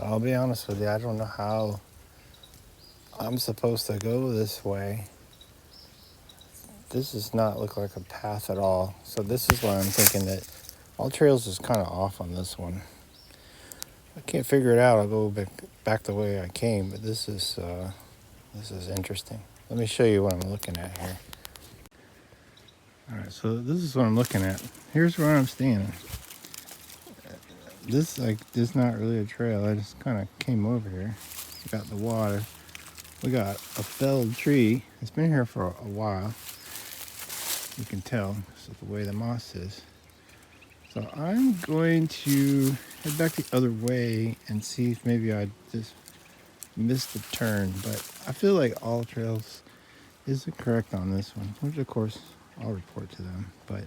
I'll be honest with you, I don't know how I'm supposed to go this way. This does not look like a path at all. So this is why I'm thinking that AllTrails is kind of off on this one. I can't figure it out. I'll go back the way I came, but this is interesting. Let me show you what I'm looking at here. All right, so this is what I'm looking at. Here's where I'm standing. This is not really a trail. I just kind of came over here. We got the water. We got a felled tree. It's been here for a while. You can tell because of the way the moss is. So I'm going to head back the other way and see if maybe I just missed the turn. But I feel like AllTrails isn't correct on this one, which of course I'll report to them. But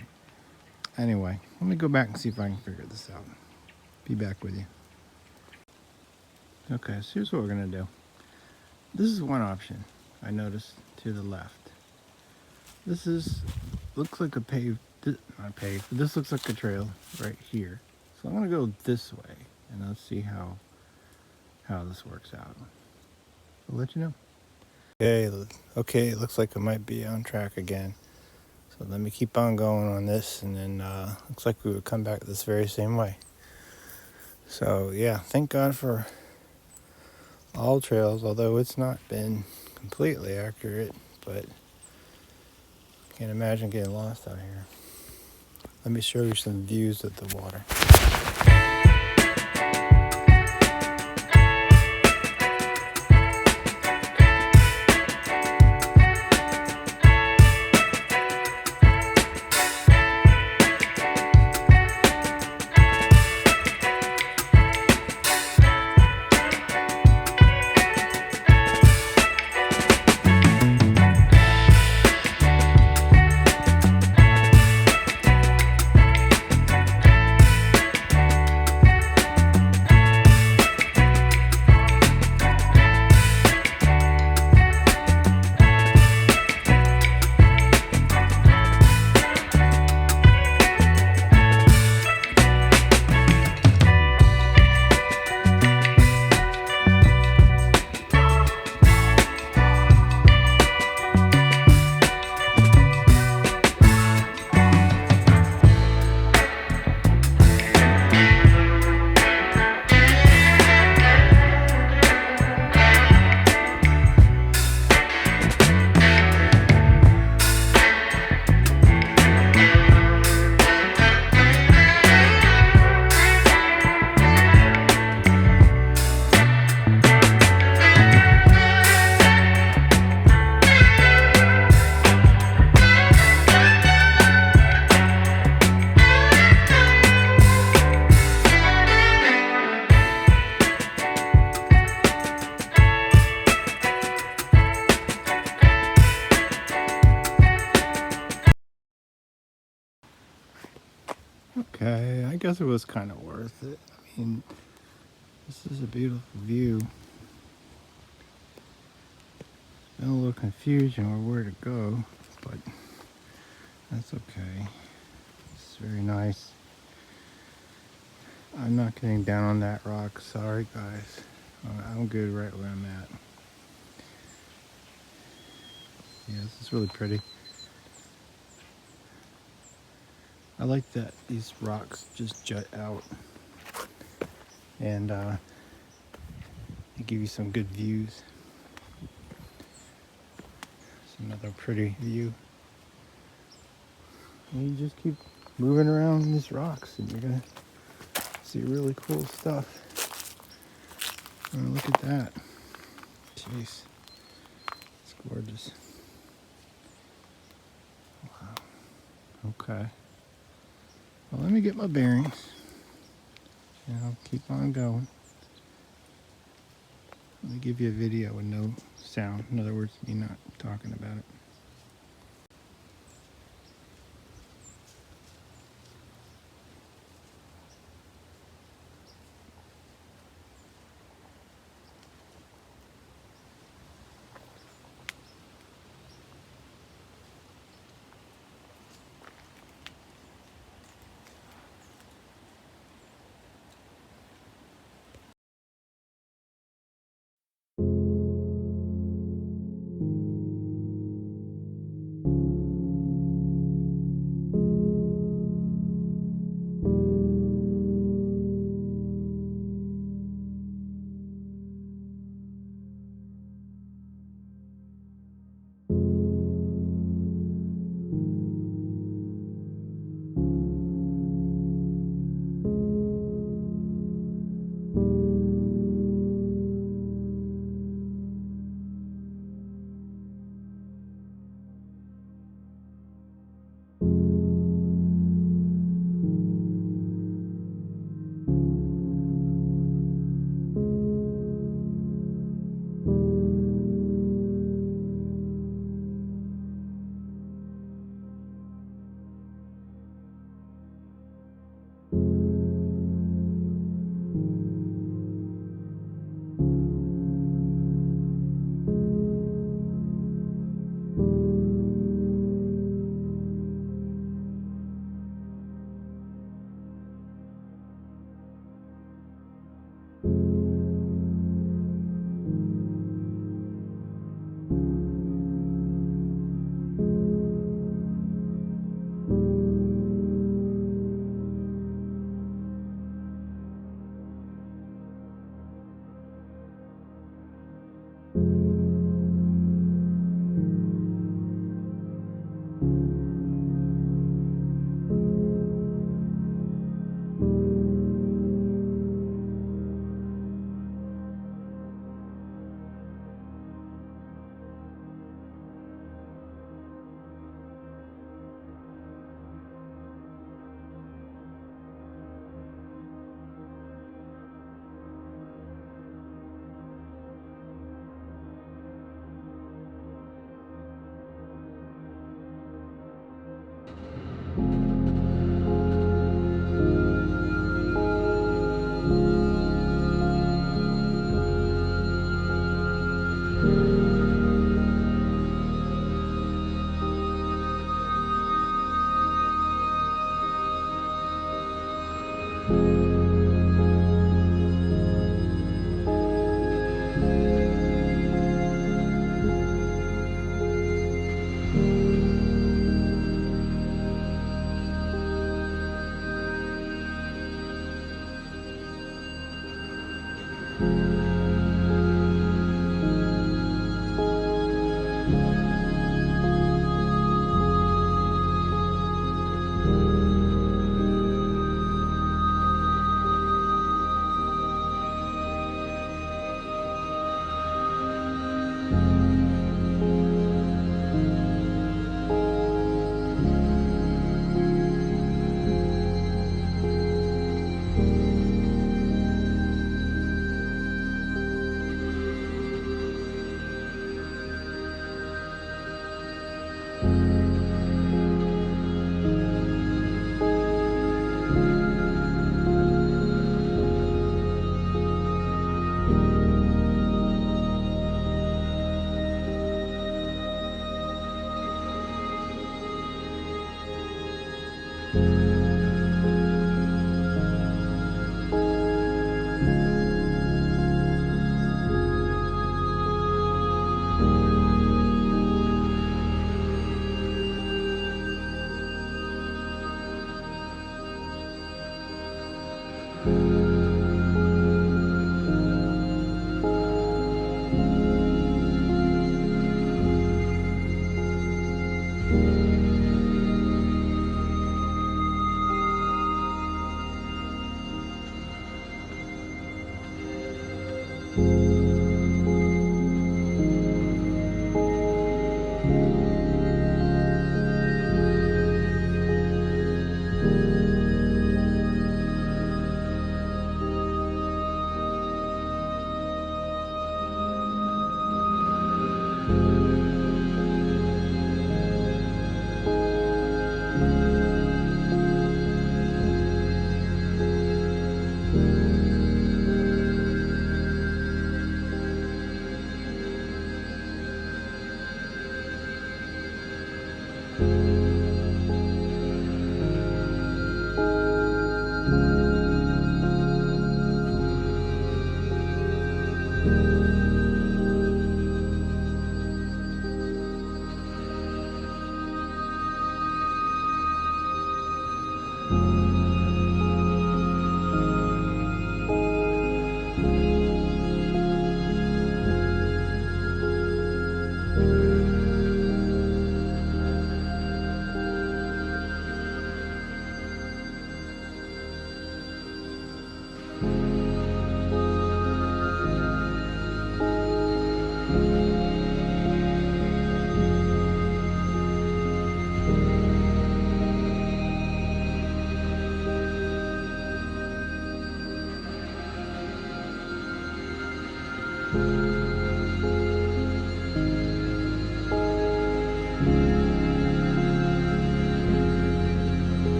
anyway, let me go back and see if I can figure this out. Be back with you. Okay, so here's what we're gonna do. This is one option I noticed to the left. Looks like a paved, not paved, but this looks like a trail right here. So I'm gonna go this way and let's see how this works out. I'll let you know. Okay, it looks like it might be on track again. So let me keep on going on this, and then looks like we would come back this very same way. So yeah, thank God for AllTrails, although it's not been completely accurate, but can't imagine getting lost out here. Let me show you some views of the water. Okay, I guess it was kind of worth it. I mean, this is a beautiful view. Been a little confusion on where to go, but that's okay. It's very nice. I'm not getting down on that rock. Sorry, guys. I'm good right where I'm at. Yeah, this is really pretty. I like that these rocks just jut out and they give you some good views. It's another pretty view. And you just keep moving around these rocks and you're gonna see really cool stuff. Look at that. Jeez. It's gorgeous. Wow. Okay. Well, let me get my bearings and I'll keep on going. Let me give you a video with no sound. In other words, me not talking about it.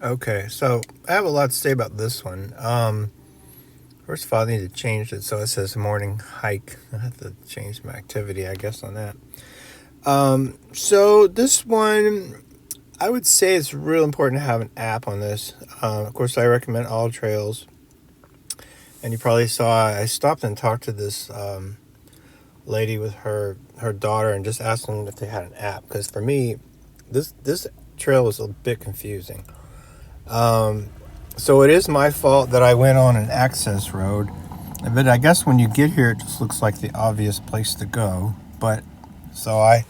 Okay, so I have a lot to say about this one. First of all, I need to change it so it says morning hike. I have to change my activity, I guess, on that. So this one, I would say it's real important to have an app on this. Of course, I recommend AllTrails. And you probably saw I stopped and talked to this lady with her daughter and just asked them if they had an app. Because for me, this trail was a bit confusing. So it is my fault that I went on an access road. But I guess when you get here, it just looks like the obvious place to go. But so I,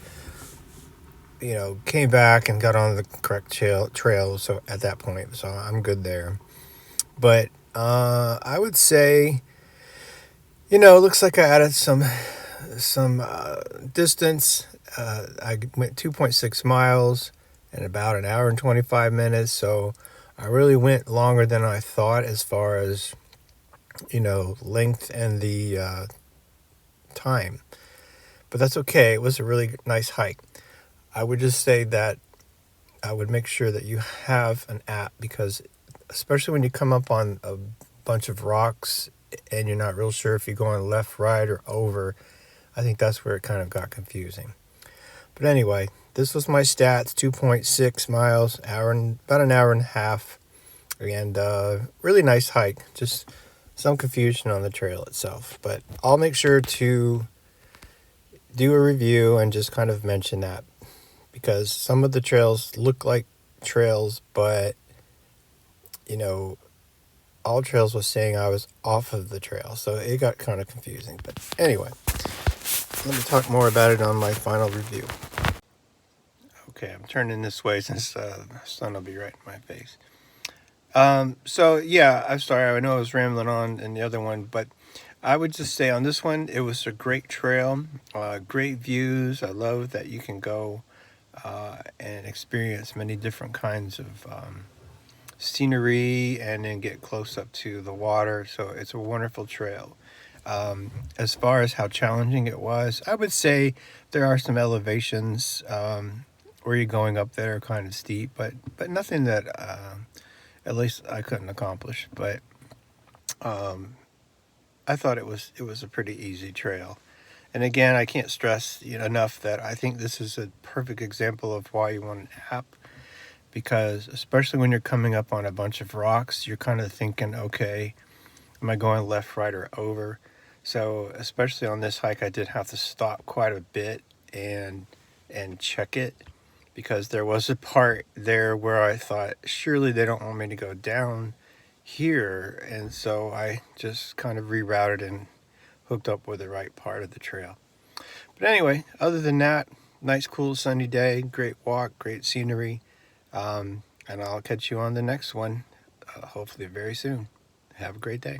came back and got on the correct trail. So at that point, so I'm good there. But I would say, it looks like I added some distance. I went 2.6 miles in about an hour and 25 minutes. So I really went longer than I thought as far as, length and the time. But that's okay. It was a really nice hike. I would just say that I would make sure that you have an app, because especially when you come up on a bunch of rocks and you're not real sure if you're going left, right, or over, I think that's where it kind of got confusing. But anyway, this was my stats: 2.6 miles, about an hour and a half, and really nice hike. Just some confusion on the trail itself. But I'll make sure to do a review and just kind of mention that, because some of the trails look like trails, but AllTrails was saying I was off of the trail, so it got kind of confusing. But anyway, let me talk more about it on my final review. Okay, I'm turning this way since the sun will be right in my face. So yeah, I'm sorry. I know I was rambling on in the other one, but I would just say on this one, it was a great trail, great views. I love that you can go and experience many different kinds of scenery and then get close up to the water. So it's a wonderful trail. As far as how challenging it was, I would say there are some elevations where you're going up that are kind of steep, but nothing that at least I couldn't accomplish. But I thought it was a pretty easy trail. And again, I can't stress enough that I think this is a perfect example of why you want an app, because especially when you're coming up on a bunch of rocks, you're kind of thinking, okay, am I going left, right, or over? So especially on this hike, I did have to stop quite a bit and check it, because there was a part there where I thought, surely they don't want me to go down here. And so I just kind of rerouted and hooked up with the right part of the trail. But anyway, other than that, nice, cool, sunny day, great walk, great scenery. And I'll catch you on the next one, hopefully very soon. Have a great day.